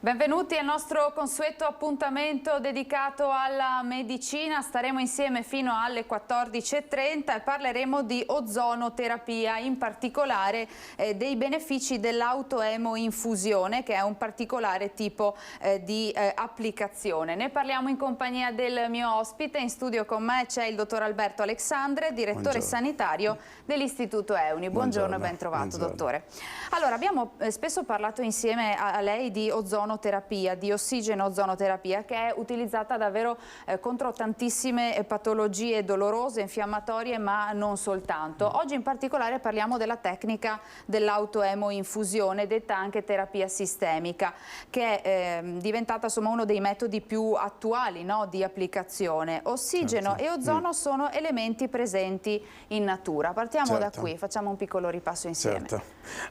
Benvenuti al nostro consueto appuntamento dedicato alla medicina. Staremo insieme fino alle 14:30 e parleremo di ozonoterapia, in particolare dei benefici dell'autoemoinfusione, che è un particolare tipo di applicazione. Ne parliamo in compagnia del mio ospite. In studio con me c'è il dottor Alberto Alexandre, direttore sanitario dell'Istituto EUNI. Buongiorno e ben trovato, dottore. Allora, abbiamo spesso parlato insieme a lei di ozonoterapia, di ossigeno-ozonoterapia, che è utilizzata davvero contro tantissime patologie dolorose, infiammatorie, ma non soltanto. Oggi in particolare parliamo della tecnica dell'autoemoinfusione, detta anche terapia sistemica, che è diventata insomma uno dei metodi più attuali, no, di applicazione. Ossigeno e ozono sono elementi presenti in natura. Partiamo da qui, facciamo un piccolo ripasso insieme.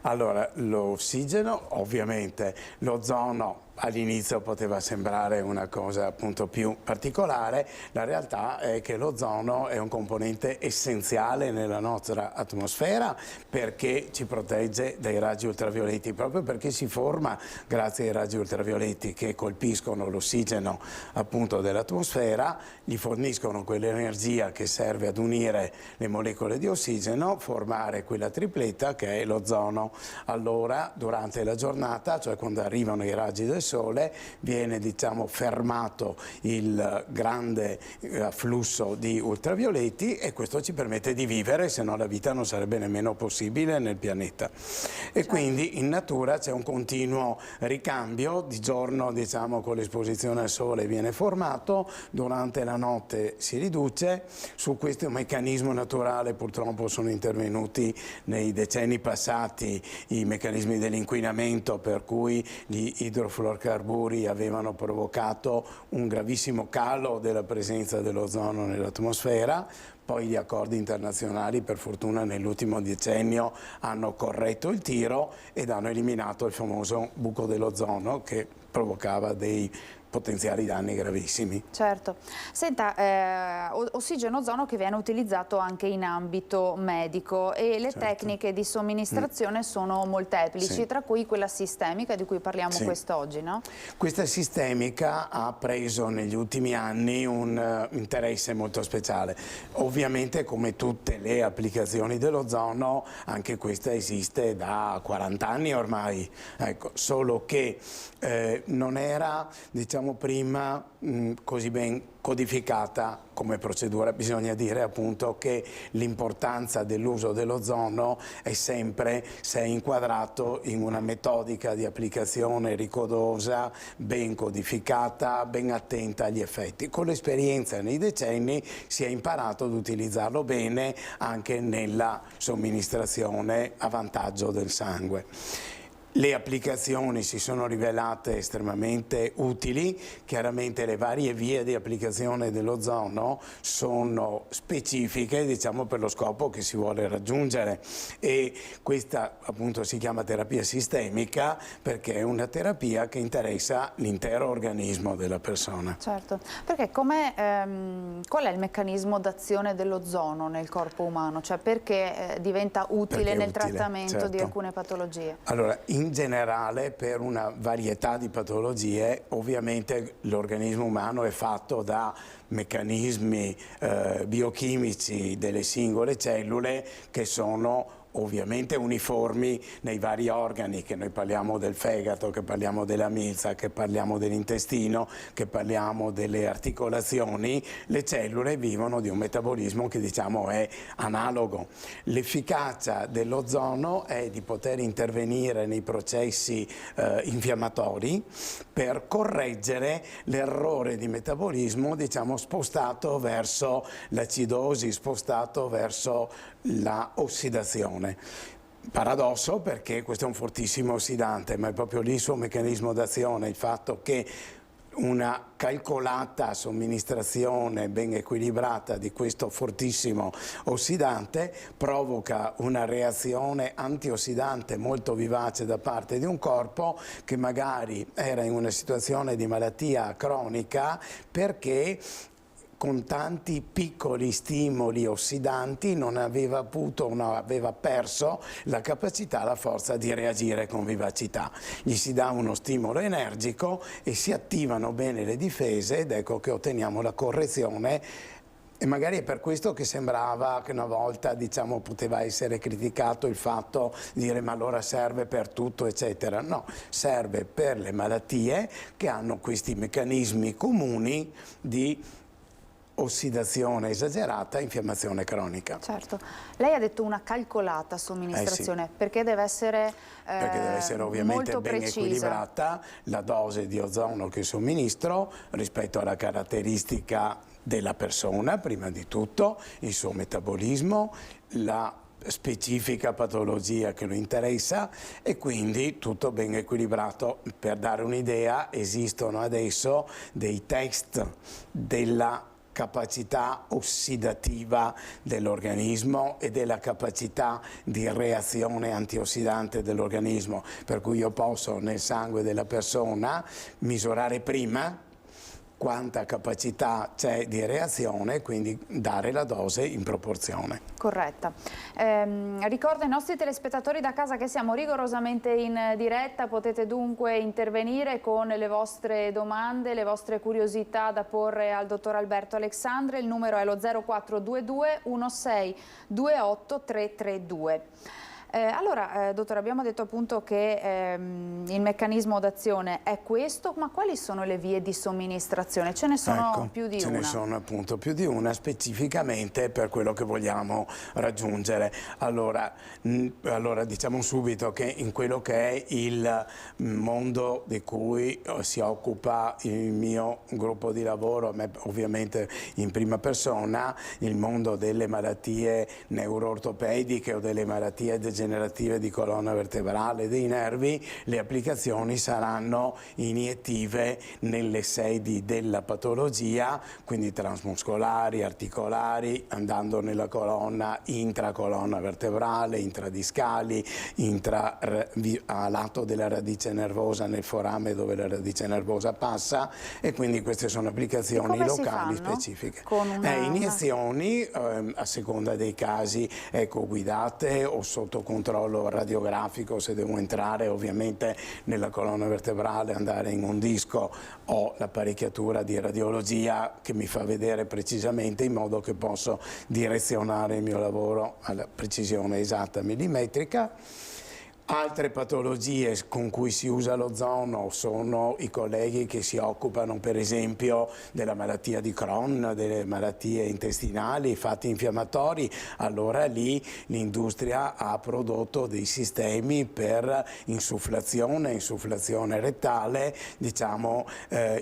Allora, l'ossigeno, ovviamente, l'ozono all'inizio poteva sembrare una cosa appunto più particolare. La realtà è che l'ozono è un componente essenziale nella nostra atmosfera perché ci protegge dai raggi ultravioletti, proprio perché si forma grazie ai raggi ultravioletti che colpiscono l'ossigeno appunto dell'atmosfera, gli forniscono quell'energia che serve ad unire le molecole di ossigeno, formare quella tripletta che è l'ozono. Allora, durante la giornata, cioè quando arrivano i raggi del sole, viene fermato il grande afflusso di ultravioletti e questo ci permette di vivere, se no la vita non sarebbe nemmeno possibile nel pianeta. E quindi in natura c'è un continuo ricambio, di giorno con l'esposizione al sole viene formato, durante la notte si riduce. Su questo meccanismo naturale purtroppo sono intervenuti nei decenni passati i meccanismi dell'inquinamento, per cui gli idrofluorocarburi avevano provocato un gravissimo calo della presenza dell'ozono nell'atmosfera. Poi gli accordi internazionali, per fortuna nell'ultimo decennio, hanno corretto il tiro ed hanno eliminato il famoso buco dell'ozono che provocava dei potenziali danni gravissimi. Certo. Senta, ossigeno-ozono che viene utilizzato anche in ambito medico e le tecniche di somministrazione sono molteplici, tra cui quella sistemica di cui parliamo quest'oggi, no? Questa sistemica ha preso negli ultimi anni un interesse molto speciale. Ovviamente, come tutte le applicazioni dell'ozono, anche questa esiste da 40 anni ormai, ecco, solo che non era, prima così ben codificata come procedura. Bisogna dire appunto che l'importanza dell'uso dell'ozono è sempre se è inquadrato in una metodica di applicazione rigorosa, ben codificata, ben attenta agli effetti. Con l'esperienza nei decenni si è imparato ad utilizzarlo bene anche nella somministrazione a vantaggio del sangue. Le applicazioni si sono rivelate estremamente utili, chiaramente le varie vie di applicazione dell'ozono sono specifiche per lo scopo che si vuole raggiungere e questa appunto si chiama terapia sistemica perché è una terapia che interessa l'intero organismo della persona. Certo, perché qual è il meccanismo d'azione dell'ozono nel corpo umano? Cioè perché diventa utile nel trattamento di alcune patologie? Allora, in generale per una varietà di patologie ovviamente l'organismo umano è fatto da meccanismi biochimici delle singole cellule che sono ovviamente uniformi nei vari organi, che noi parliamo del fegato, che parliamo della milza, che parliamo dell'intestino, che parliamo delle articolazioni. Le cellule vivono di un metabolismo che è analogo. L'efficacia dell'ozono è di poter intervenire nei processi infiammatori per correggere l'errore di metabolismo spostato verso l'acidosi, spostato verso la ossidazione. Paradosso, perché questo è un fortissimo ossidante, ma è proprio lì il suo meccanismo d'azione, il fatto che una calcolata somministrazione ben equilibrata di questo fortissimo ossidante provoca una reazione antiossidante molto vivace da parte di un corpo che magari era in una situazione di malattia cronica perché con tanti piccoli stimoli ossidanti non aveva avuto, no, aveva perso la capacità, la forza di reagire con vivacità. Gli si dà uno stimolo energico e si attivano bene le difese ed ecco che otteniamo la correzione. E magari è per questo che sembrava che una volta, diciamo, poteva essere criticato il fatto di dire ma allora serve per tutto eccetera. No, serve per le malattie che hanno questi meccanismi comuni di ossidazione esagerata, infiammazione cronica. Certo. Lei ha detto una calcolata somministrazione, Sì. perché deve essere ovviamente molto ben precisa. Equilibrata la dose di ozono che somministro rispetto alla caratteristica della persona, prima di tutto, il suo metabolismo, la specifica patologia che lo interessa e quindi tutto ben equilibrato. Per dare un'idea, esistono adesso dei test della capacità ossidativa dell'organismo e della capacità di reazione antiossidante dell'organismo, per cui io posso nel sangue della persona misurare prima quanta capacità c'è di reazione, quindi dare la dose in proporzione. Corretta. Ricordo ai nostri telespettatori da casa che siamo rigorosamente in diretta, potete dunque intervenire con le vostre domande, le vostre curiosità da porre al dottor Alberto Alexandre. Il numero è lo 0422 16 28 332. Allora, dottore, abbiamo detto appunto che il meccanismo d'azione è questo, ma quali sono le vie di somministrazione? Ce ne sono più di una? Ce ne sono appunto più di una, specificamente per quello che vogliamo raggiungere. Allora diciamo subito che in quello che è il mondo di cui si occupa il mio gruppo di lavoro, ovviamente in prima persona, il mondo delle malattie neuroortopediche o delle malattie degenerative di colonna vertebrale, dei nervi, le applicazioni saranno iniettive nelle sedi della patologia, quindi transmuscolari, articolari, andando nella colonna, intracolonna vertebrale, intradiscali, a lato della radice nervosa, nel forame dove la radice nervosa passa, e quindi queste sono applicazioni locali specifiche. Con iniezioni a seconda dei casi ecoguidate o sotto controllo radiografico, se devo entrare ovviamente nella colonna vertebrale, andare in un disco o l'apparecchiatura di radiologia che mi fa vedere precisamente, in modo che posso direzionare il mio lavoro alla precisione esatta millimetrica. Altre patologie con cui si usa l'ozono sono i colleghi che si occupano per esempio della malattia di Crohn, delle malattie intestinali, fatti infiammatori. Allora lì l'industria ha prodotto dei sistemi per insufflazione rettale, diciamo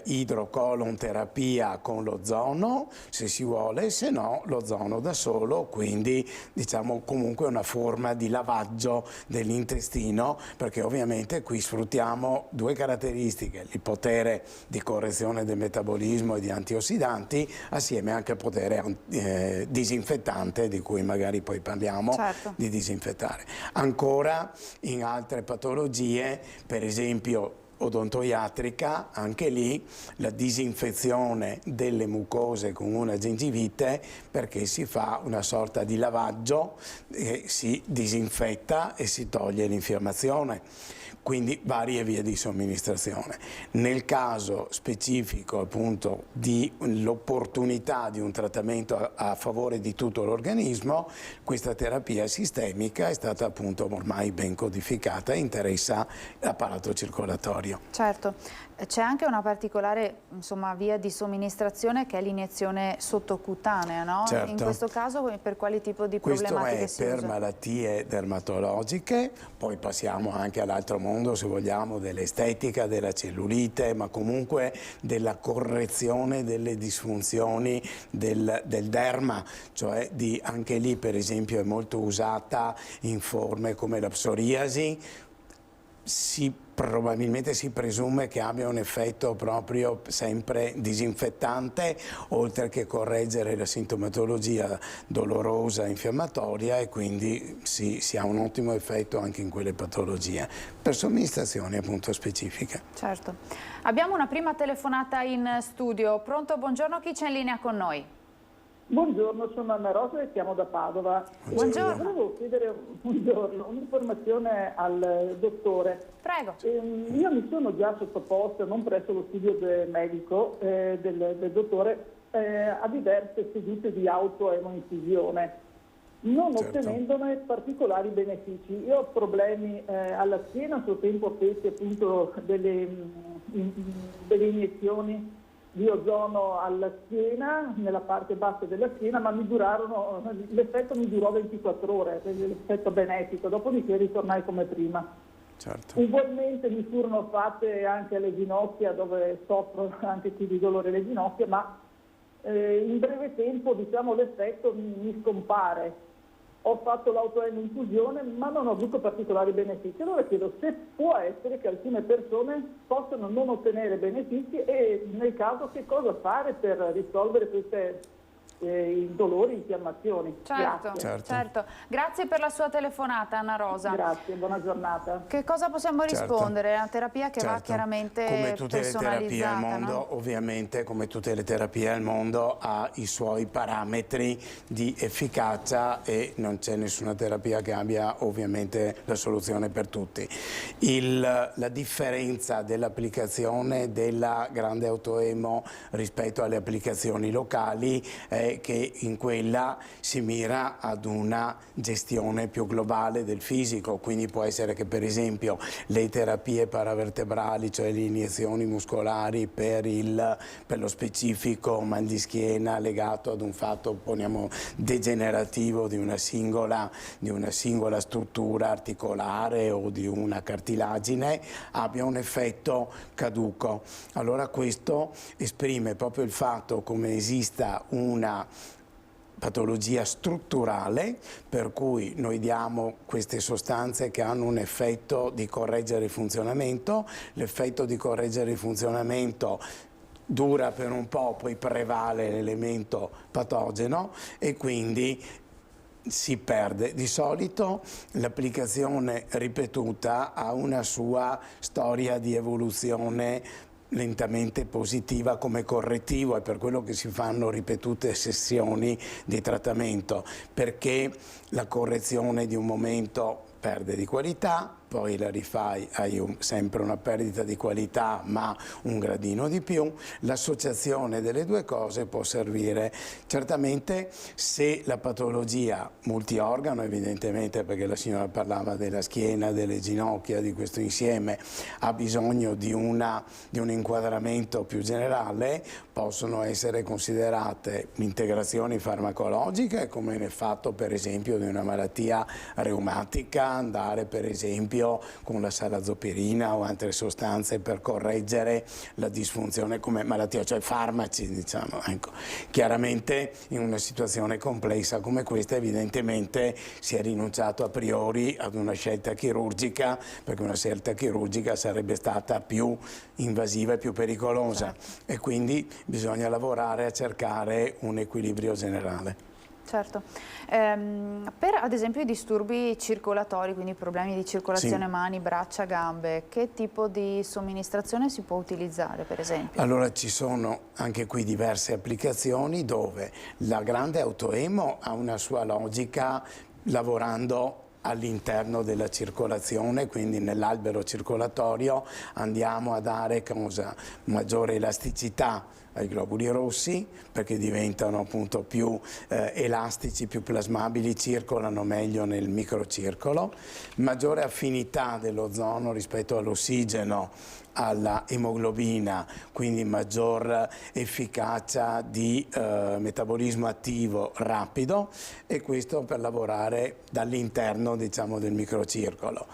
idrocolon terapia con l'ozono se si vuole, se no l'ozono da solo, quindi diciamo comunque una forma di lavaggio dell'intestino, perché ovviamente qui sfruttiamo due caratteristiche: il potere di correzione del metabolismo e di antiossidanti, assieme anche al potere disinfettante, di cui magari poi parliamo, di disinfettare. Ancora in altre patologie, per esempio odontoiatrica, anche lì la disinfezione delle mucose con una gengivite, perché si fa una sorta di lavaggio e si disinfetta e si toglie l'infiammazione. Quindi varie vie di somministrazione. Nel caso specifico appunto dell'opportunità di un trattamento a favore di tutto l'organismo, questa terapia sistemica è stata appunto ormai ben codificata e interessa l'apparato circolatorio. Certo. C'è anche una particolare via di somministrazione che è l'iniezione sottocutanea, no? Certo. In questo caso per quali tipo di problematiche si usa? Questo è per malattie dermatologiche, poi passiamo anche all'altro mondo, se vogliamo, dell'estetica, della cellulite, ma comunque della correzione delle disfunzioni del derma, cioè anche lì per esempio è molto usata in forme come la psoriasi, probabilmente si presume che abbia un effetto proprio sempre disinfettante, oltre che correggere la sintomatologia dolorosa infiammatoria, e quindi si ha un ottimo effetto anche in quelle patologie, per somministrazioni appunto specifiche. Certo. Abbiamo una prima telefonata in studio. Pronto, buongiorno, chi c'è in linea con noi? Buongiorno, sono Anna Rosa e chiamo da Padova. Buongiorno. Volevo chiedere un'informazione al dottore. Prego. Io mi sono già sottoposta, non presso lo studio medico del dottore, a diverse sedute di autoemoinfusione, non ottenendone particolari benefici. Io ho problemi alla schiena, a suo tempo feci appunto delle iniezioni di ozono alla schiena, nella parte bassa della schiena, ma l'effetto mi durò 24 ore, l'effetto benefico, dopodiché ritornai come prima. Certo. Ugualmente mi furono fatte anche alle ginocchia, dove soffro anche qui di dolore alle ginocchia, ma in breve tempo diciamo, l'effetto mi scompare. Ho fatto l'autoinfusione ma non ho avuto particolari benefici. Allora chiedo se può essere che alcune persone possano non ottenere benefici e nel caso che cosa fare per risolvere questi dolori, infiammazioni. Certo, certo. Grazie per la sua telefonata, Anna Rosa. Grazie, buona giornata. Che cosa possiamo rispondere? È una terapia che va chiaramente come tutte le terapie al mondo, no? ovviamente, come tutte le terapie al mondo, ha i suoi parametri di efficacia e non c'è nessuna terapia che abbia ovviamente la soluzione per tutti. La differenza dell'applicazione della grande autoemo rispetto alle applicazioni locali è che in quella si mira ad una gestione più globale del fisico, quindi può essere che per esempio le terapie paravertebrali, cioè le iniezioni muscolari per lo specifico mal di schiena legato ad un fatto, poniamo, degenerativo di una singola struttura articolare o di una cartilagine, abbia un effetto caduco. Allora questo esprime proprio il fatto come esista una patologia strutturale, per cui noi diamo queste sostanze che hanno un effetto di correggere il funzionamento. L'effetto di correggere il funzionamento dura per un po', poi prevale l'elemento patogeno e quindi si perde. Di solito l'applicazione ripetuta ha una sua storia di evoluzione lentamente positiva come correttivo, è per quello che si fanno ripetute sessioni di trattamento, perché la correzione di un momento perde di qualità, poi la rifai, hai sempre una perdita di qualità ma un gradino di più. L'associazione delle due cose può servire. Certamente se la patologia multiorgano, evidentemente, perché la signora parlava della schiena, delle ginocchia, di questo insieme, ha bisogno di un inquadramento più generale, possono essere considerate integrazioni farmacologiche, come nel fatto per esempio di una malattia reumatica, andare per esempio con la salazopirina o altre sostanze per correggere la disfunzione come malattia, cioè farmaci, diciamo. Ecco. Chiaramente in una situazione complessa come questa evidentemente si è rinunciato a priori ad una scelta chirurgica, perché una scelta chirurgica sarebbe stata più invasiva e più pericolosa, e quindi bisogna lavorare a cercare un equilibrio generale. Certo. Per ad esempio i disturbi circolatori, quindi problemi di circolazione mani, braccia, gambe, che tipo di somministrazione si può utilizzare per esempio? Allora ci sono anche qui diverse applicazioni dove la grande autoemo ha una sua logica lavorando all'interno della circolazione, quindi nell'albero circolatorio andiamo a dare maggiore elasticità ai globuli rossi, perché diventano appunto più elastici, più plasmabili, circolano meglio nel microcircolo, maggiore affinità dell'ozono rispetto all'ossigeno, alla emoglobina, quindi maggior efficacia di metabolismo attivo rapido, e questo per lavorare dall'interno, diciamo, del microcircolo.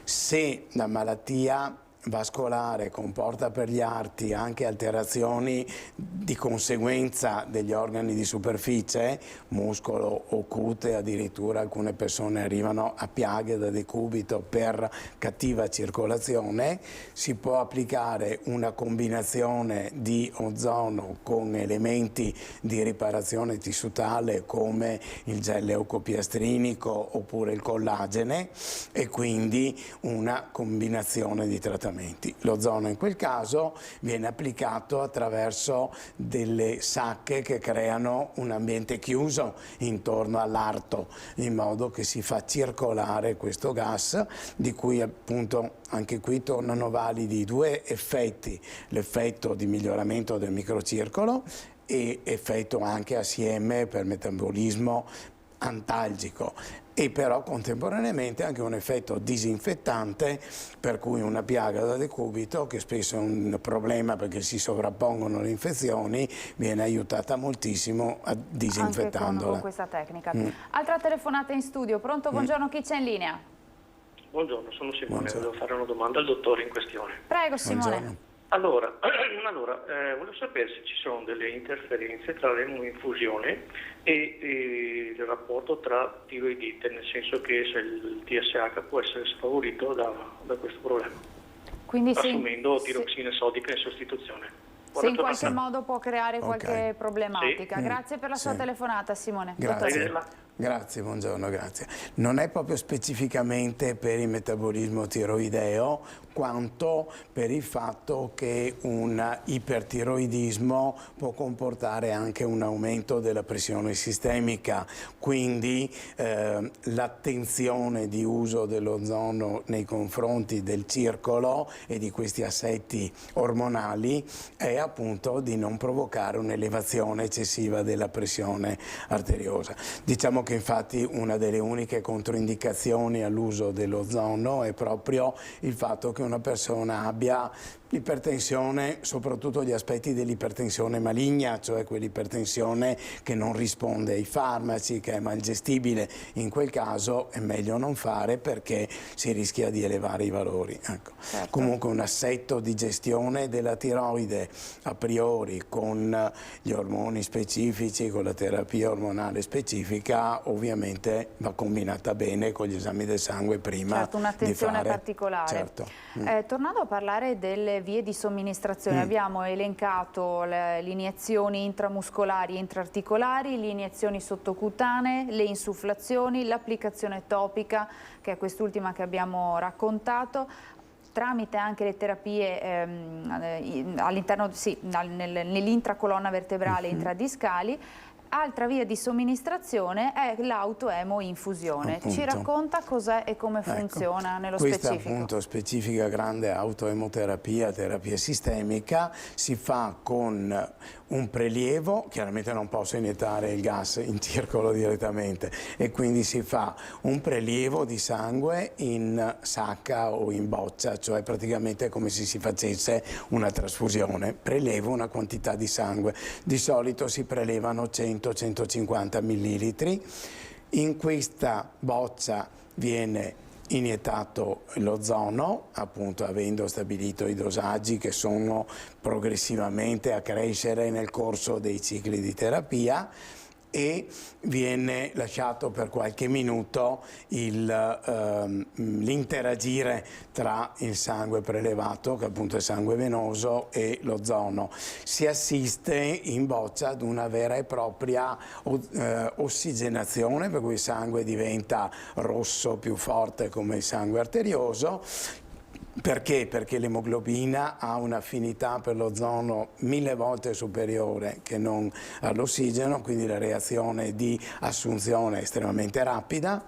Se la malattia vascolare comporta per gli arti anche alterazioni di conseguenza degli organi di superficie, muscolo o cute, addirittura alcune persone arrivano a piaghe da decubito per cattiva circolazione, si può applicare una combinazione di ozono con elementi di riparazione tissutale come il gel leucopiastrinico oppure il collagene e quindi una combinazione di trattamenti. L'ozono in quel caso viene applicato attraverso delle sacche che creano un ambiente chiuso intorno all'arto, in modo che si fa circolare questo gas, di cui appunto anche qui tornano validi due effetti: l'effetto di miglioramento del microcircolo e effetto anche assieme per metabolismo antalgico, e però contemporaneamente anche un effetto disinfettante, per cui una piaga da decubito, che spesso è un problema perché si sovrappongono le infezioni, viene aiutata moltissimo a disinfettandola. Anche con questa tecnica. Altra telefonata in studio. Pronto? Buongiorno, chi c'è in linea? Buongiorno, sono Simone, Buongiorno. volevo fare una domanda al dottore in questione. Prego Simone. Buongiorno. Allora, volevo sapere se ci sono delle interferenze tra l'emoinfusione e il rapporto tra tiroidite, nel senso che se il TSH può essere sfavorito da questo problema, Quindi assumendo tiroxina sodica in sostituzione. se in qualche modo può creare qualche problematica. Sì. Grazie per la sua Sì. telefonata, Simone. Grazie. Dottore. Grazie, buongiorno, grazie. Non è proprio specificamente per il metabolismo tiroideo, quanto per il fatto che un ipertiroidismo può comportare anche un aumento della pressione sistemica, quindi l'attenzione di uso dell'ozono nei confronti del circolo e di questi assetti ormonali è appunto di non provocare un'elevazione eccessiva della pressione arteriosa. Diciamo che infatti una delle uniche controindicazioni all'uso dell'ozono è proprio il fatto che una persona abbia l'ipertensione, soprattutto gli aspetti dell'ipertensione maligna, cioè quell'ipertensione che non risponde ai farmaci, che è mal gestibile. In quel caso è meglio non fare perché si rischia di elevare i valori. Ecco. Certo. Comunque un assetto di gestione della tiroide a priori con gli ormoni specifici, con la terapia ormonale specifica, ovviamente va combinata bene con gli esami del sangue prima Certo, di un'attenzione fare. particolare. Certo. Tornando a parlare delle vie di somministrazione, abbiamo elencato le iniezioni intramuscolari e intraarticolari, le iniezioni sottocutanee, le insufflazioni, l'applicazione topica, che è quest'ultima che abbiamo raccontato, tramite anche le terapie all'interno, nell'intracolonna vertebrale intradiscali. Altra via di somministrazione è l'autoemoinfusione. Ci racconta cos'è e come funziona nello specifico? Questa appunto specifica grande autoemoterapia, terapia sistemica, si fa con un prelievo, chiaramente non posso iniettare il gas in circolo direttamente, e quindi si fa un prelievo di sangue in sacca o in boccia, cioè praticamente come se si facesse una trasfusione. Prelevo una quantità di sangue, di solito si prelevano 100-150 millilitri. In questa boccia viene iniettato l'ozono, appunto avendo stabilito i dosaggi che sono progressivamente a crescere nel corso dei cicli di terapia, e viene lasciato per qualche minuto l'interagire tra il sangue prelevato, che appunto è sangue venoso, e l'ozono. Si assiste in boccia ad una vera e propria ossigenazione, per cui il sangue diventa rosso più forte come il sangue arterioso. Perché? Perché l'emoglobina ha un'affinità per l'ozono 1000 volte superiore che non all'ossigeno, quindi la reazione di assunzione è estremamente rapida.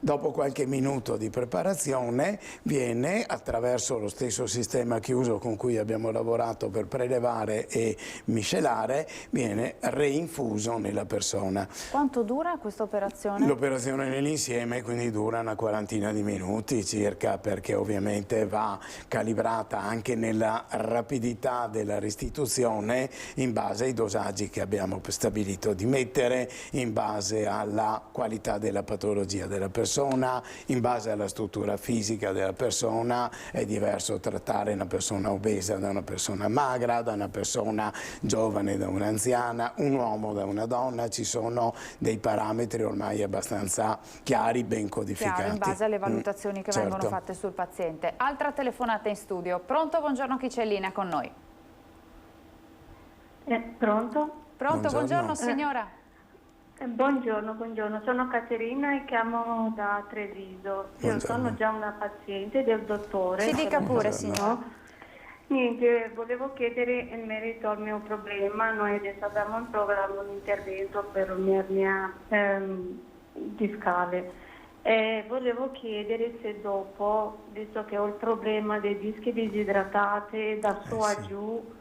Dopo qualche minuto di preparazione viene, attraverso lo stesso sistema chiuso con cui abbiamo lavorato per prelevare e miscelare, viene reinfuso nella persona. Quanto dura questa operazione? L'operazione nell'insieme quindi dura una quarantina di minuti circa, perché ovviamente va calibrata anche nella rapidità della restituzione in base ai dosaggi che abbiamo stabilito di mettere, in base alla qualità della patologia della persona persona, in base alla struttura fisica della persona è diverso trattare una persona obesa da una persona magra, da una persona giovane da un'anziana, un uomo da una donna, ci sono dei parametri ormai abbastanza chiari, ben codificati. Chiaro, in base alle valutazioni che certo. vengono fatte sul paziente. Altra telefonata in studio. Pronto? Buongiorno, chi c'è in linea con noi? Pronto? Pronto, buongiorno signora. Buongiorno, sono Caterina e chiamo da Treviso. Io sono già una paziente del dottore. Ci dica pure, signora. Niente, volevo chiedere in merito al mio problema. Noi adesso abbiamo in programma un intervento per un'ernia discale. Volevo chiedere se dopo, visto che ho il problema dei dischi disidratati da su a giù,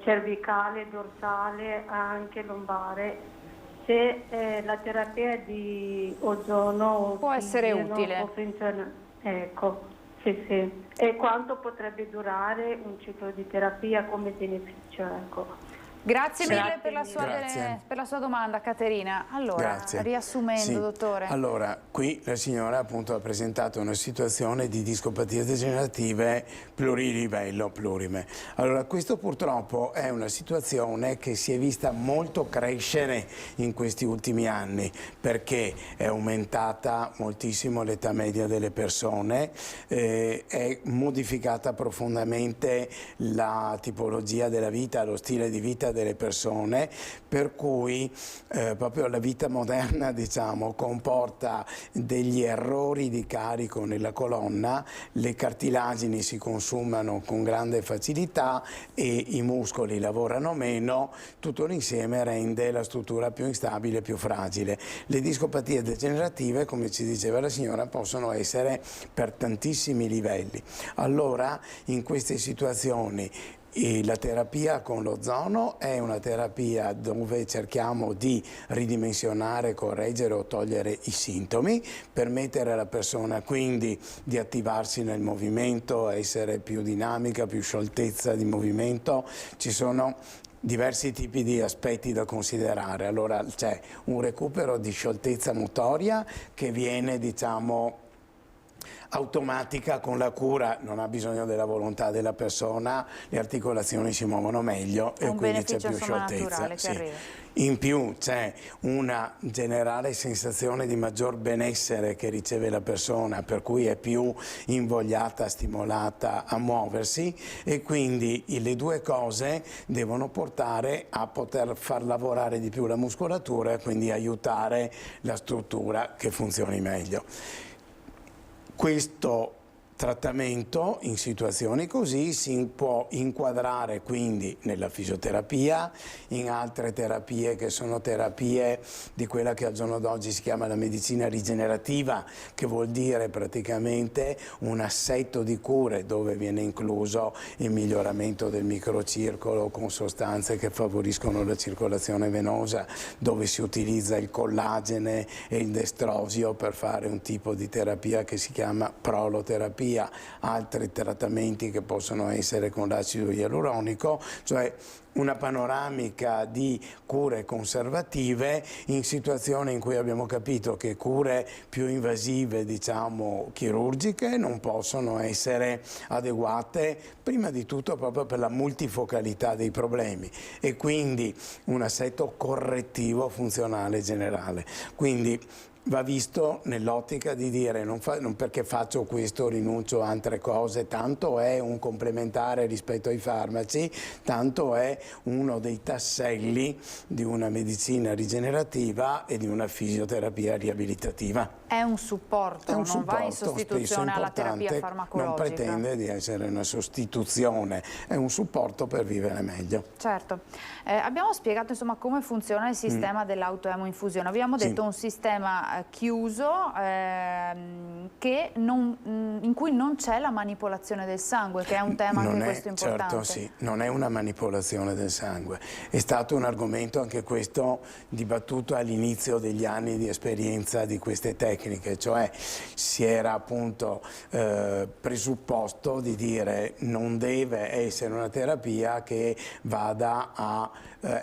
cervicale, dorsale, anche lombare, se la terapia di ozono può essere utile. Può funzionare. Ecco, sì. E quanto potrebbe durare un ciclo di terapia come beneficio? Ecco. Grazie mille per la sua domanda, Caterina. Allora, riassumendo, dottore. Allora, qui la signora appunto ha presentato una situazione di discopatie degenerative plurilivello, plurime. Allora, questo purtroppo è una situazione che si è vista molto crescere in questi ultimi anni, perché è aumentata moltissimo l'età media delle persone, è modificata profondamente la tipologia della vita, lo stile di vita delle persone, per cui proprio la vita moderna, diciamo, comporta degli errori di carico nella colonna, le cartilagini si consumano con grande facilità e i muscoli lavorano meno, tutto l'insieme rende la struttura più instabile, più fragile. Le discopatie degenerative, come ci diceva la signora, possono essere per tantissimi livelli. Allora, in queste situazioni la terapia con l'ozono è una terapia dove cerchiamo di ridimensionare, correggere o togliere i sintomi, permettere alla persona quindi di attivarsi nel movimento, essere più dinamica, più scioltezza di movimento. Ci sono diversi tipi di aspetti da considerare. Allora c'è un recupero di scioltezza motoria che viene, diciamo, automatica con la cura, non ha bisogno della volontà della persona, le articolazioni si muovono meglio e quindi c'è più scioltezza. Sì. In più c'è una generale sensazione di maggior benessere che riceve la persona, per cui è più invogliata, stimolata a muoversi, e quindi le due cose devono portare a poter far lavorare di più la muscolatura e quindi aiutare la struttura che funzioni meglio. Questo trattamento in situazioni così si può inquadrare quindi nella fisioterapia, in altre terapie che sono terapie di quella che al giorno d'oggi si chiama la medicina rigenerativa, che vuol dire praticamente un assetto di cure dove viene incluso il miglioramento del microcircolo con sostanze che favoriscono la circolazione venosa, dove si utilizza il collagene e il destrosio per fare un tipo di terapia che si chiama proloterapia, altri trattamenti che possono essere con l'acido ialuronico, cioè una panoramica di cure conservative in situazioni in cui abbiamo capito che cure più invasive, diciamo chirurgiche, non possono essere adeguate, prima di tutto proprio per la multifocalità dei problemi, e quindi un assetto correttivo funzionale generale. Quindi va visto nell'ottica di dire non perché faccio questo rinuncio a altre cose, tanto è un complementare rispetto ai farmaci, tanto è uno dei tasselli di una medicina rigenerativa e di una fisioterapia riabilitativa. È un supporto, non va in sostituzione alla terapia farmacologica. Non pretende di essere una sostituzione, è un supporto per vivere meglio. Certo. Abbiamo spiegato insomma come funziona il sistema dell'autoemoinfusione. Abbiamo detto un sistema chiuso in cui non c'è la manipolazione del sangue, che è un tema anche questo importante. Certo, sì, non è una manipolazione del sangue. È stato un argomento anche questo dibattuto all'inizio degli anni di esperienza di queste tecniche, cioè si era appunto presupposto di dire non deve essere una terapia che vada a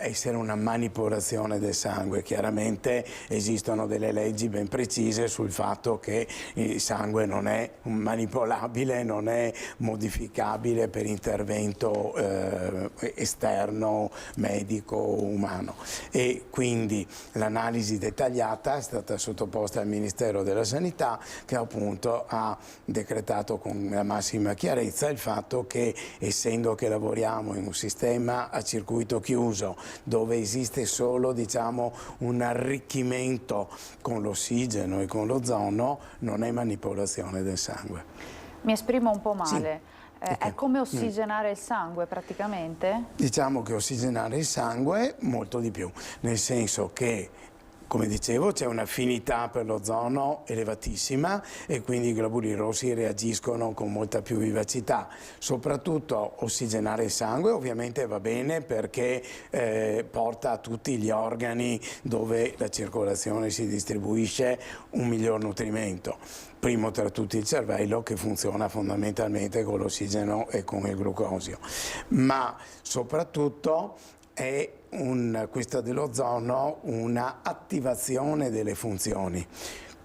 essere una manipolazione del sangue. Chiaramente esistono delle leggi leggi ben precise sul fatto che il sangue non è manipolabile, non è modificabile per intervento esterno, medico o umano. E quindi l'analisi dettagliata è stata sottoposta al Ministero della Sanità, che appunto ha decretato con la massima chiarezza il fatto che, essendo che lavoriamo in un sistema a circuito chiuso dove esiste solo, diciamo, un arricchimento con l'ossigeno e con l'ozono, non è manipolazione del sangue. Mi esprimo un po' male. Sì. È come ossigenare il sangue praticamente? Diciamo che ossigenare il sangue molto di più, nel senso che, come dicevo, c'è un'affinità per l'ozono elevatissima e quindi i globuli rossi reagiscono con molta più vivacità. Soprattutto ossigenare il sangue ovviamente va bene perché porta a tutti gli organi dove la circolazione si distribuisce un miglior nutrimento. Primo tra tutti il cervello, che funziona fondamentalmente con l'ossigeno e con il glucosio. Ma soprattutto è questa dell'ozono una attivazione delle funzioni.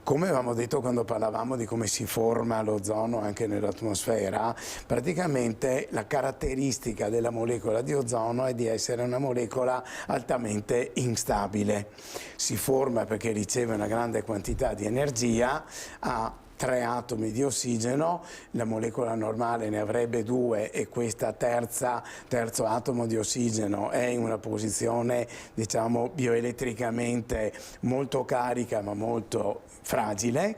Come avevamo detto quando parlavamo di come si forma l'ozono anche nell'atmosfera, praticamente la caratteristica della molecola di ozono è di essere una molecola altamente instabile. Si forma perché riceve una grande quantità di energia, ha 3 atomi di ossigeno, la molecola normale ne avrebbe 2 e questo terzo atomo di ossigeno è in una posizione, diciamo, bioelettricamente molto carica ma molto fragile.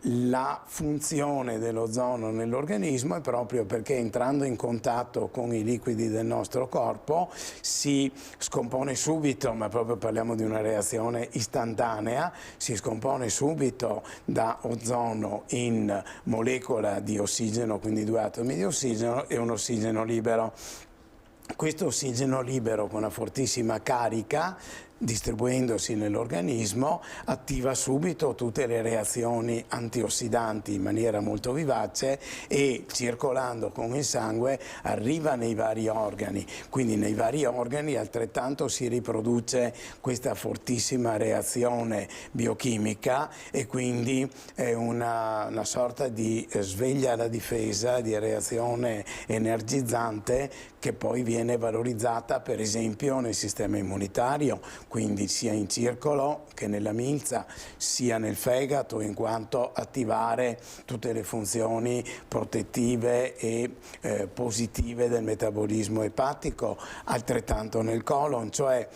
La funzione dell'ozono nell'organismo è proprio perché, entrando in contatto con i liquidi del nostro corpo, si scompone subito, ma proprio parliamo di una reazione istantanea, si scompone subito da ozono in molecola di ossigeno, quindi 2 atomi di ossigeno e un ossigeno libero. Questo ossigeno libero, con una fortissima carica, distribuendosi nell'organismo, attiva subito tutte le reazioni antiossidanti in maniera molto vivace e, circolando con il sangue, arriva nei vari organi. Quindi nei vari organi altrettanto si riproduce questa fortissima reazione biochimica e quindi è una sorta di sveglia alla difesa, di reazione energizzante che poi viene valorizzata per esempio nel sistema immunitario, quindi sia in circolo che nella milza, sia nel fegato, in quanto attivare tutte le funzioni protettive e positive del metabolismo epatico, altrettanto nel colon, cioè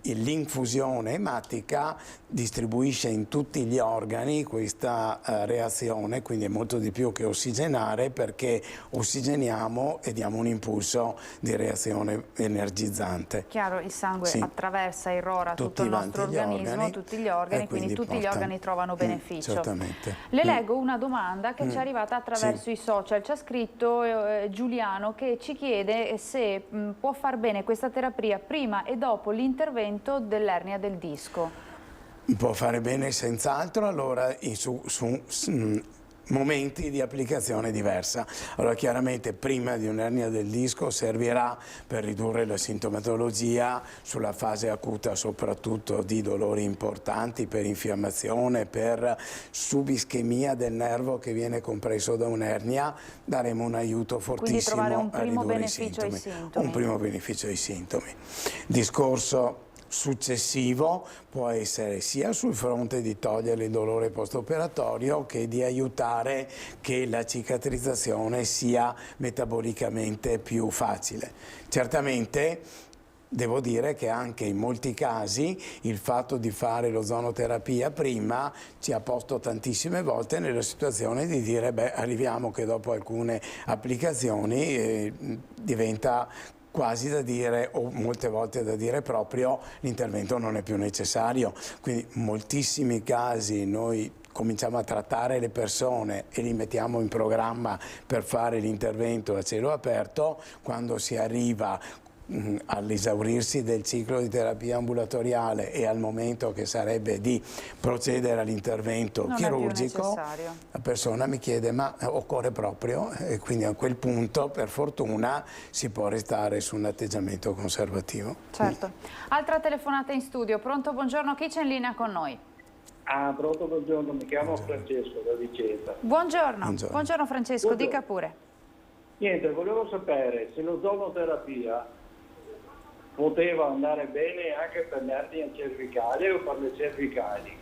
l'infusione ematica distribuisce in tutti gli organi questa reazione, quindi è molto di più che ossigenare, perché ossigeniamo e diamo un impulso di reazione energizzante. Chiaro, il sangue sì. attraversa e irrora tutto il nostro organismo, tutti gli organi, quindi tutti gli organi trovano beneficio. Certamente. Le leggo una domanda che ci è arrivata attraverso i social. Ci ha scritto Giuliano, che ci chiede se può far bene questa terapia prima e dopo l'intervento dell'ernia del disco. Può fare bene senz'altro, allora su momenti di applicazione diversa. Allora chiaramente prima di un'ernia del disco servirà per ridurre la sintomatologia sulla fase acuta, soprattutto di dolori importanti, per infiammazione, per subischemia del nervo che viene compresso da un'ernia. Daremo un aiuto fortissimo a ridurre i sintomi. Un primo beneficio ai sintomi. Discorso successivo può essere sia sul fronte di togliere il dolore post-operatorio che di aiutare che la cicatrizzazione sia metabolicamente più facile. Certamente devo dire che anche in molti casi il fatto di fare l'ozonoterapia prima ci ha posto tantissime volte nella situazione di dire arriviamo che dopo alcune applicazioni diventa quasi da dire, o molte volte da dire proprio, l'intervento non è più necessario. Quindi in moltissimi casi noi cominciamo a trattare le persone e li mettiamo in programma per fare l'intervento a cielo aperto quando si arriva all'esaurirsi del ciclo di terapia ambulatoriale e al momento che sarebbe di procedere all'intervento chirurgico, la persona mi chiede ma occorre proprio, e quindi a quel punto per fortuna si può restare su un atteggiamento conservativo. Certo. Altra telefonata in studio. Pronto, buongiorno, chi c'è in linea con noi? Pronto, buongiorno, mi chiamo Francesco da Vicenza. Buongiorno, buongiorno Francesco, Buongiorno. dica pure. Niente, volevo sapere se l'ozonoterapia poteva andare bene anche per l'ernia cervicale o per le cervicali.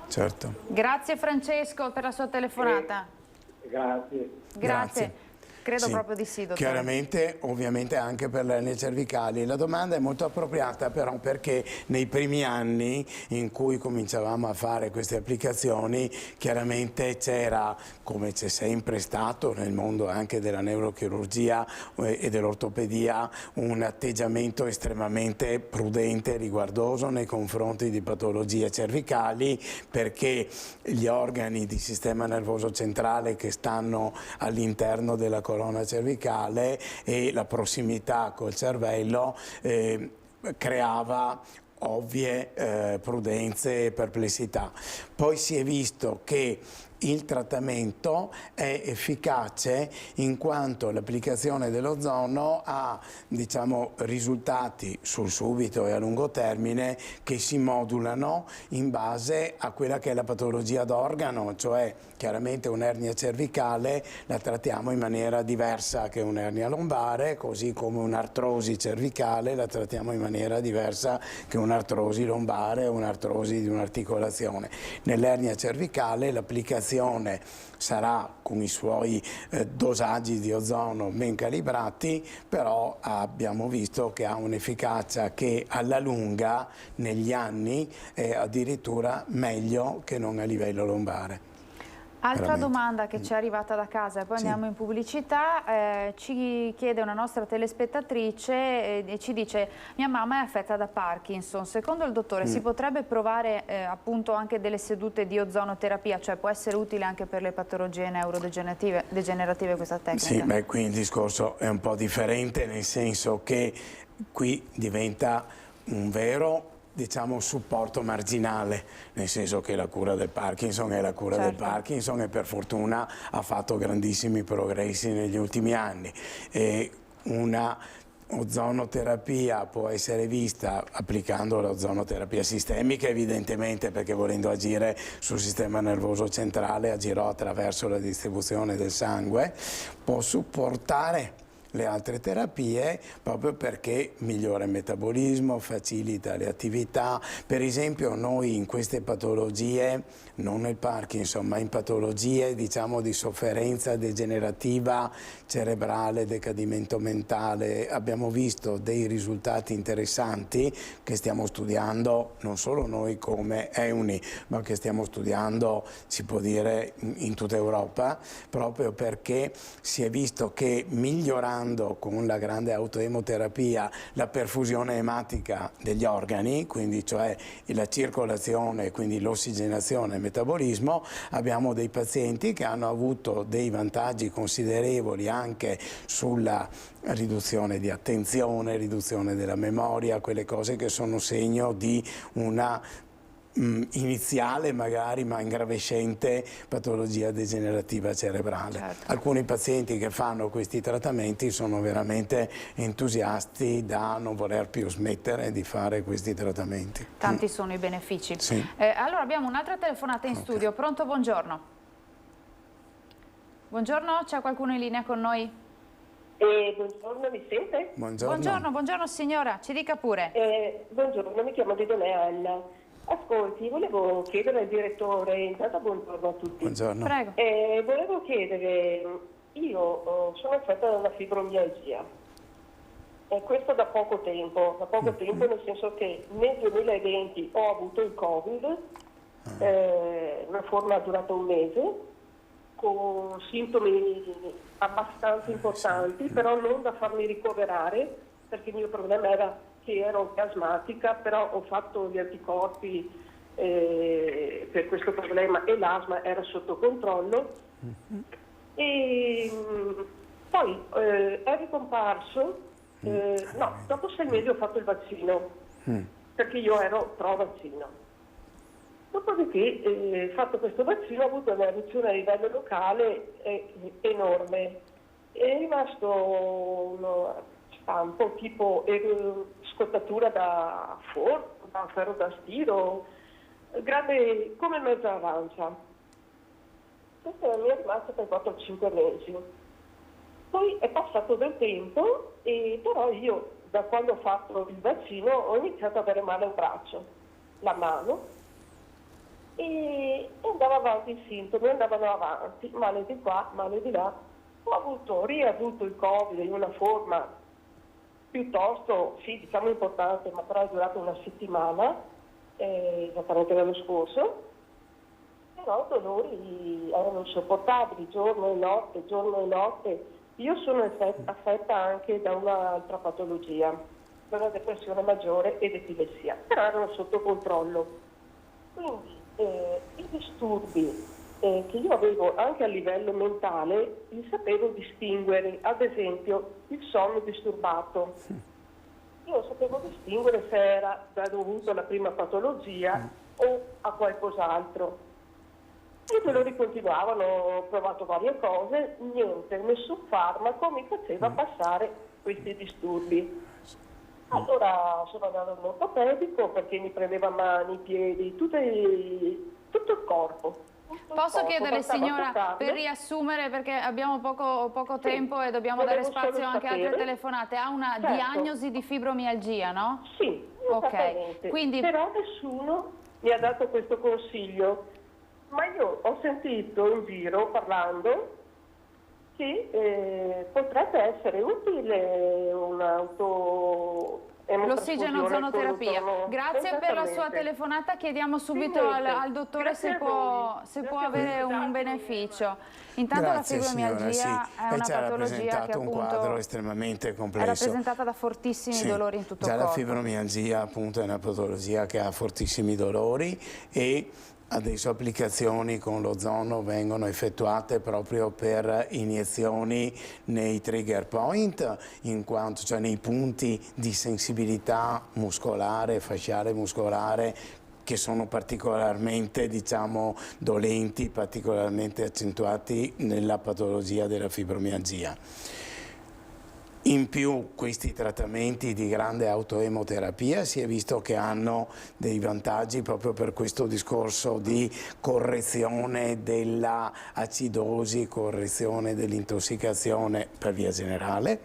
Certo. Grazie Francesco per la sua telefonata. Grazie. Grazie. Credo Sì, proprio di sì, dottore. chiaramente, ovviamente anche per le ernie cervicali. La domanda è molto appropriata però perché nei primi anni in cui cominciavamo a fare queste applicazioni chiaramente c'era, come c'è sempre stato nel mondo anche della neurochirurgia e dell'ortopedia, un atteggiamento estremamente prudente e riguardoso nei confronti di patologie cervicali, perché gli organi di sistema nervoso centrale che stanno all'interno della colonna cervicale e la prossimità col cervello creava ovvie prudenze e perplessità. Poi si è visto che il trattamento è efficace in quanto l'applicazione dell'ozono ha, diciamo, risultati sul subito e a lungo termine che si modulano in base a quella che è la patologia d'organo, cioè chiaramente un'ernia cervicale la trattiamo in maniera diversa che un'ernia lombare, così come un'artrosi cervicale la trattiamo in maniera diversa che un'artrosi lombare o un'artrosi di un'articolazione. Nell'ernia cervicale l'applicazione sarà con i suoi dosaggi di ozono ben calibrati, però abbiamo visto che ha un'efficacia che alla lunga, negli anni, è addirittura meglio che non a livello lombare. Altra Veramente. domanda che ci è arrivata da casa e poi andiamo in pubblicità, ci chiede una nostra telespettatrice e ci dice: mia mamma è affetta da Parkinson, secondo il dottore si potrebbe provare appunto anche delle sedute di ozonoterapia, cioè può essere utile anche per le patologie neurodegenerative questa tecnica? Sì, beh, qui il discorso è un po' differente, nel senso che qui diventa un vero, diciamo, supporto marginale, nel senso che la cura del Parkinson è la cura del Parkinson e per fortuna ha fatto grandissimi progressi negli ultimi anni. E una ozonoterapia può essere vista applicando l'ozonoterapia sistemica, evidentemente, perché volendo agire sul sistema nervoso centrale agirò attraverso la distribuzione del sangue, può supportare le altre terapie proprio perché migliora il metabolismo, facilita le attività. Per esempio noi in queste patologie, non nel Parkinson, ma in patologie, diciamo, di sofferenza degenerativa cerebrale, decadimento mentale, abbiamo visto dei risultati interessanti che stiamo studiando non solo noi come EUNI, ma che stiamo studiando, si può dire, in tutta Europa, proprio perché si è visto che migliorando con la grande autoemoterapia la perfusione ematica degli organi, quindi cioè la circolazione, quindi l'ossigenazione e il metabolismo, abbiamo dei pazienti che hanno avuto dei vantaggi considerevoli anche sulla riduzione di attenzione, riduzione della memoria, quelle cose che sono segno di una iniziale magari ma ingravescente patologia degenerativa cerebrale. Certo. Alcuni pazienti che fanno questi trattamenti sono veramente entusiasti da non voler più smettere di fare questi trattamenti. Tanti sono i benefici. Sì. Allora abbiamo un'altra telefonata in studio. Pronto, buongiorno. Buongiorno, c'è qualcuno in linea con noi? Buongiorno, mi sente? Buongiorno. Buongiorno signora, ci dica pure. Buongiorno, mi chiamo Didone Anna. Ascolti, volevo chiedere al direttore, intanto buongiorno a tutti. Buongiorno. Prego. Volevo chiedere, io sono affetta da una fibromialgia e questo da poco tempo nel senso che nel 2020 ho avuto il Covid, una forma durata un mese, con sintomi abbastanza importanti, però non da farmi ricoverare, perché il mio problema era che ero asmatica, però ho fatto gli anticorpi per questo problema e l'asma era sotto controllo. E poi è ricomparso, no, dopo 6 mesi ho fatto il vaccino, perché io ero pro vaccino. Dopodiché, fatto questo vaccino, ho avuto una reazione a livello locale enorme. È rimasto un po' tipo scottatura da forno, da ferro da stiro, grande come mezza arancia. Questa mi è rimasta per 4-5 mesi. Poi è passato del tempo e però io da quando ho fatto il vaccino ho iniziato ad avere male al braccio, la mano, e andava avanti i sintomi, andavano avanti, male di qua, male di là. Ho riavuto il Covid in una forma piuttosto, sì, diciamo importante, ma però è durato una settimana, esattamente l'anno scorso, però i dolori erano insopportabili, giorno e notte. Io sono affetta anche da un'altra patologia, da una depressione maggiore ed epilessia, però erano sotto controllo. Quindi i disturbi che io avevo anche a livello mentale li sapevo distinguere, ad esempio il sonno disturbato. Io sapevo distinguere se era dovuto alla prima patologia o a qualcos'altro. I dolori continuavano, ho provato varie cose, niente, nessun farmaco mi faceva passare questi disturbi. Allora sono andato all'ortopedico perché mi prendeva mani, piedi, tutto il corpo. Posso chiederle, signora, per riassumere, perché abbiamo poco tempo e dobbiamo dare spazio anche a altre telefonate, ha una diagnosi di fibromialgia, no? Sì, ok. Quindi... però nessuno mi ha dato questo consiglio, ma io ho sentito in giro parlando che potrebbe essere utile l'ossigeno-ozonoterapia. Grazie per la sua telefonata, chiediamo subito al dottore se può avere un beneficio. Intanto grazie, la fibromialgia signora, sì. è una patologia che un quadro estremamente complesso. È rappresentata da fortissimi dolori in tutto il corpo. La fibromialgia appunto è una patologia che ha fortissimi dolori e adesso applicazioni con l'ozono vengono effettuate proprio per iniezioni nei trigger point, in quanto, cioè nei punti di sensibilità muscolare, fasciale muscolare, che sono particolarmente, diciamo, dolenti, particolarmente accentuati nella patologia della fibromialgia. In più questi trattamenti di grande autoemoterapia si è visto che hanno dei vantaggi proprio per questo discorso di correzione della acidosi, correzione dell'intossicazione per via generale.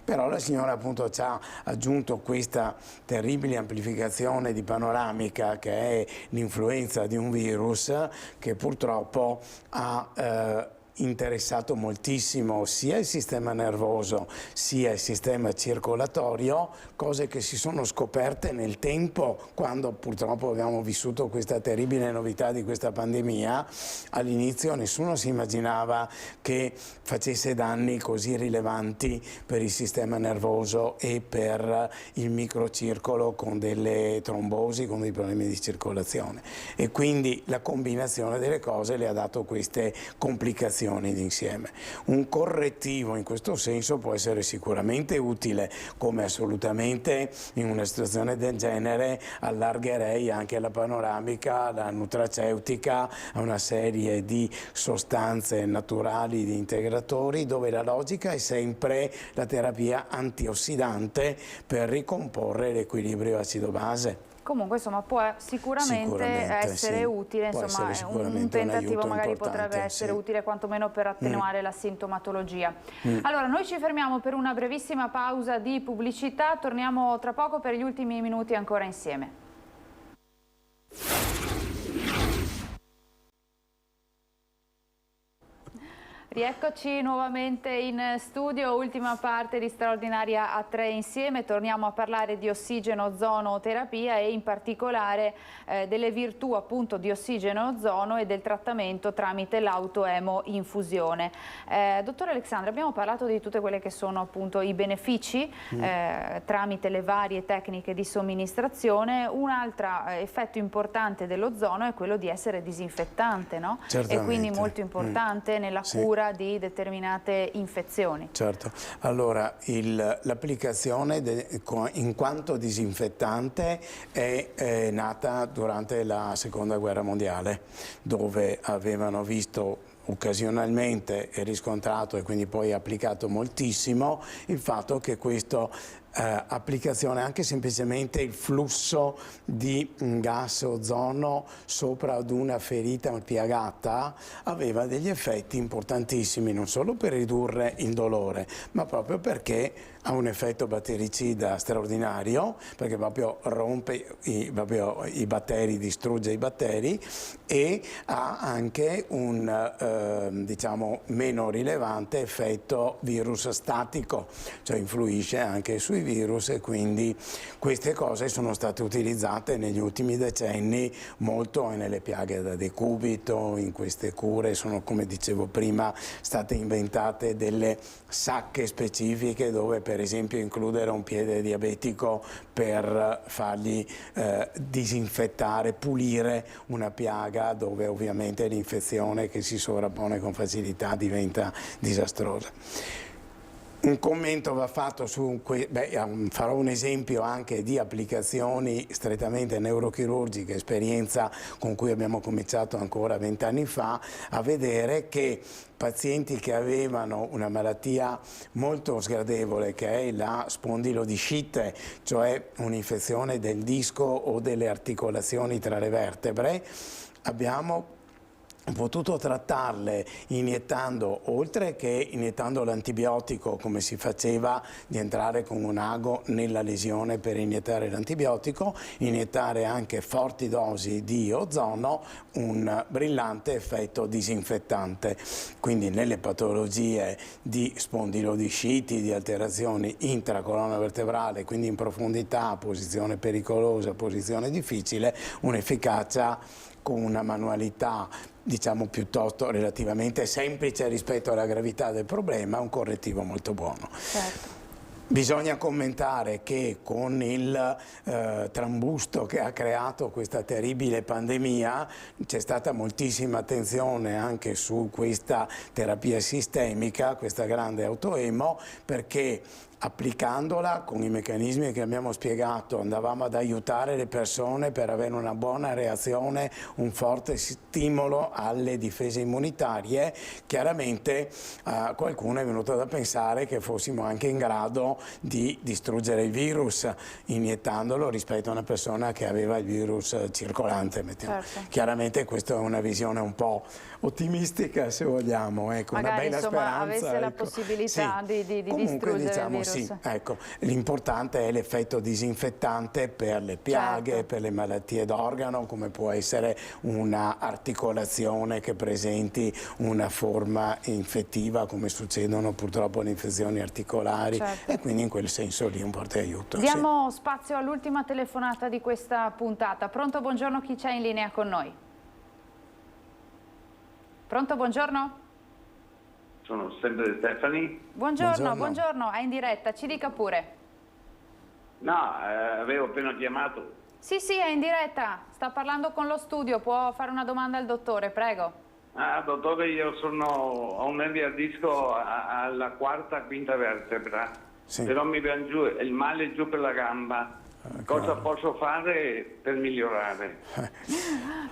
Però la signora appunto ci ha aggiunto questa terribile amplificazione di panoramica che è l'influenza di un virus che purtroppo ha interessato moltissimo sia il sistema nervoso sia il sistema circolatorio, cose che si sono scoperte nel tempo quando purtroppo abbiamo vissuto questa terribile novità di questa pandemia. All'inizio nessuno si immaginava che facesse danni così rilevanti per il sistema nervoso e per il microcircolo con delle trombosi, con dei problemi di circolazione, e quindi la combinazione delle cose le ha dato queste complicazioni d'insieme. Un correttivo in questo senso può essere sicuramente utile, come assolutamente in una situazione del genere allargherei anche la panoramica, la nutraceutica, a una serie di sostanze naturali, di integratori, dove la logica è sempre la terapia antiossidante per ricomporre l'equilibrio acido-base. Comunque insomma può sicuramente essere sì, utile, insomma un tentativo magari potrebbe essere sì, utile quantomeno per attenuare la sintomatologia. Allora noi ci fermiamo per una brevissima pausa di pubblicità, torniamo tra poco per gli ultimi minuti ancora insieme. Rieccoci nuovamente in studio, ultima parte di Straordinaria a 3 insieme. Torniamo a parlare di ossigeno-ozonoterapia e in particolare delle virtù appunto di ossigeno-ozono e del trattamento tramite l'autoemo-infusione. Dottore Alexandra, abbiamo parlato di tutte quelle che sono appunto i benefici tramite le varie tecniche di somministrazione. Un altro effetto importante dell'ozono è quello di essere disinfettante, no? E quindi molto importante nella cura di determinate infezioni. Certo, allora l'applicazione in quanto disinfettante è nata durante la Seconda Guerra Mondiale, dove avevano visto occasionalmente e riscontrato e quindi poi applicato moltissimo il fatto che questo applicazione, anche semplicemente il flusso di gas ozono sopra ad una ferita piagata aveva degli effetti importantissimi, non solo per ridurre il dolore, ma proprio perché ha un effetto battericida straordinario, perché proprio rompe i batteri, distrugge i batteri, e ha anche un diciamo meno rilevante effetto virus statico, cioè influisce anche sui virus, e quindi queste cose sono state utilizzate negli ultimi decenni molto nelle piaghe da decubito. In queste cure sono, come dicevo prima, state inventate delle sacche specifiche dove per esempio includere un piede diabetico per fargli disinfettare, pulire una piaga dove ovviamente l'infezione che si sovrappone con facilità diventa disastrosa. Un commento va fatto farò un esempio anche di applicazioni strettamente neurochirurgiche, esperienza con cui abbiamo cominciato ancora 20 anni fa, a vedere che pazienti che avevano una malattia molto sgradevole, che è la spondilodiscite, cioè un'infezione del disco o delle articolazioni tra le vertebre, abbiamo potuto trattarle iniettando, oltre che iniettando l'antibiotico come si faceva, di entrare con un ago nella lesione per iniettare l'antibiotico, iniettare anche forti dosi di ozono, un brillante effetto disinfettante. Quindi nelle patologie di spondilodisciti, di alterazioni intracolonna vertebrale, quindi in profondità, posizione pericolosa, posizione difficile, un'efficacia con una manualità diciamo piuttosto relativamente semplice rispetto alla gravità del problema, un correttivo molto buono. Certo. Bisogna commentare che con il trambusto che ha creato questa terribile pandemia c'è stata moltissima attenzione anche su questa terapia sistemica, questa grande autoemo, perché applicandola con i meccanismi che abbiamo spiegato andavamo ad aiutare le persone per avere una buona reazione, un forte stimolo alle difese immunitarie. Chiaramente qualcuno è venuto da pensare che fossimo anche in grado di distruggere il virus iniettandolo rispetto a una persona che aveva il virus circolante. Certo. Chiaramente questa è una visione un po' ottimistica, se vogliamo, ecco, magari, una bella insomma, speranza. avesse la possibilità sì. di Comunque, distruggere diciamo, il virus. Sì, ecco, l'importante è l'effetto disinfettante per le piaghe, certo, per le malattie d'organo, come può essere una articolazione che presenti una forma infettiva, come succedono purtroppo le infezioni articolari, certo, e quindi in quel senso lì un forte aiuto. Diamo spazio all'ultima telefonata di questa puntata. Pronto, buongiorno, chi c'è in linea con noi? Pronto, buongiorno? Sono sempre Stefani. Buongiorno, buongiorno, è in diretta, ci dica pure. No, avevo appena chiamato. Sì, è in diretta, sta parlando con lo studio, può fare una domanda al dottore, prego. Dottore, io ho un nervio a disco alla quarta, quinta vertebra, sì, però mi viene giù, il male è giù per la gamba. Cosa posso fare per migliorare?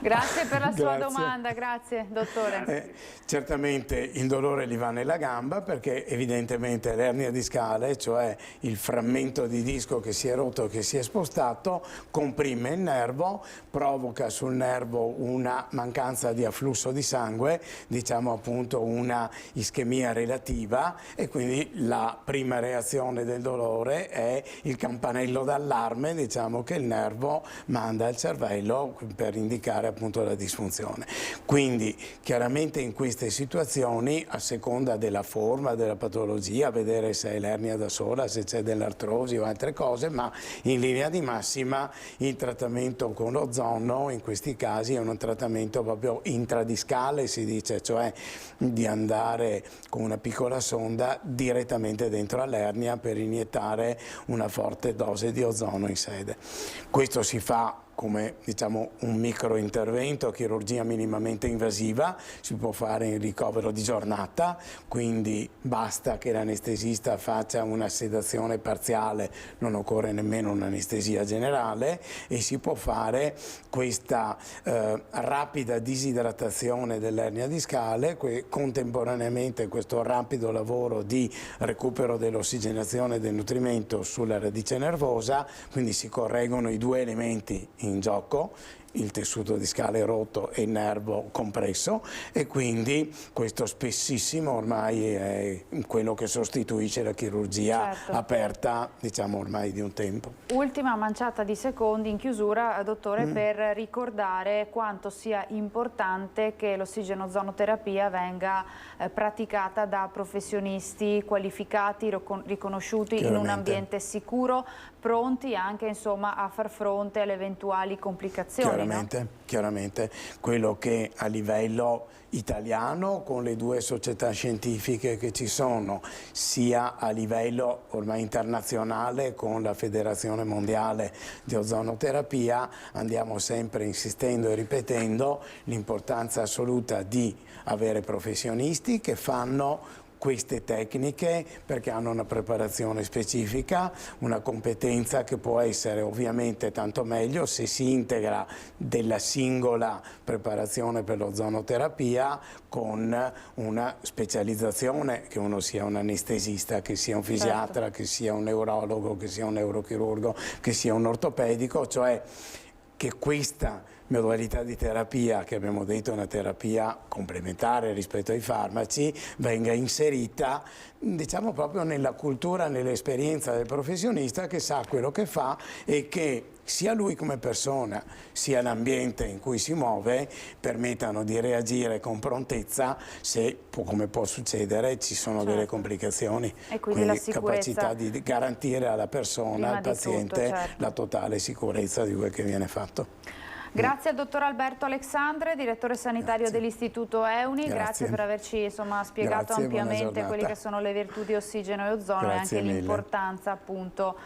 Grazie per la sua domanda, grazie dottore. Certamente il dolore gli va nella gamba perché evidentemente l'ernia discale, cioè il frammento di disco che si è rotto, che si è spostato, comprime il nervo, provoca sul nervo una mancanza di afflusso di sangue, diciamo appunto una ischemia relativa, e quindi la prima reazione del dolore è il campanello d'allarme, diciamo, che il nervo manda al cervello per indicare appunto la disfunzione. Quindi chiaramente in queste situazioni, a seconda della forma della patologia, vedere se è l'ernia da sola, se c'è dell'artrosi o altre cose, ma in linea di massima il trattamento con l'ozono in questi casi è un trattamento proprio intradiscale, si dice, cioè di andare con una piccola sonda direttamente dentro all'ernia per iniettare una forte dose di ozono in sede. Questo si fa come diciamo un microintervento, chirurgia minimamente invasiva, si può fare in ricovero di giornata, quindi basta che l'anestesista faccia una sedazione parziale, non occorre nemmeno un'anestesia generale, e si può fare questa rapida disidratazione dell'ernia discale, contemporaneamente questo rapido lavoro di recupero dell'ossigenazione e del nutrimento sulla radice nervosa, quindi si correggono i due elementi in gioco, il tessuto discale rotto e il nervo compresso, e quindi questo spessissimo ormai è quello che sostituisce la chirurgia aperta, diciamo ormai di un tempo. Ultima manciata di secondi in chiusura, dottore, per ricordare quanto sia importante che l'ossigenozonoterapia venga praticata da professionisti qualificati, riconosciuti in un ambiente sicuro, pronti anche insomma a far fronte alle eventuali complicazioni. Chiaramente, quello che a livello italiano, con le due società scientifiche che ci sono, sia a livello ormai internazionale con la Federazione Mondiale di Ozonoterapia, andiamo sempre insistendo e ripetendo l'importanza assoluta di avere professionisti che fanno queste tecniche, perché hanno una preparazione specifica, una competenza che può essere ovviamente tanto meglio se si integra della singola preparazione per l'ozonoterapia con una specializzazione, che uno sia un anestesista, che sia un fisiatra, che sia un neurologo, che sia un neurochirurgo, che sia un ortopedico, cioè che questa modalità di terapia, che abbiamo detto è una terapia complementare rispetto ai farmaci, venga inserita, diciamo, proprio nella cultura, nell'esperienza del professionista, che sa quello che fa e che sia lui come persona, sia l'ambiente in cui si muove permettano di reagire con prontezza se, come può succedere, ci sono delle complicazioni. E quindi la capacità di garantire alla persona, al paziente, tutto, la totale sicurezza di quel che viene fatto. Grazie al dottor Alberto Alexandre, direttore sanitario dell'Istituto EUNI, grazie per averci spiegato ampiamente quelle che sono le virtù di ossigeno e ozono e anche l'importanza appunto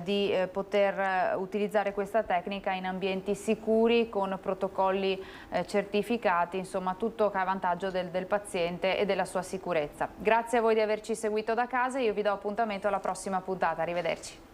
di poter utilizzare questa tecnica in ambienti sicuri con protocolli certificati, insomma tutto a vantaggio del paziente e della sua sicurezza. Grazie a voi di averci seguito da casa e io vi do appuntamento alla prossima puntata, arrivederci.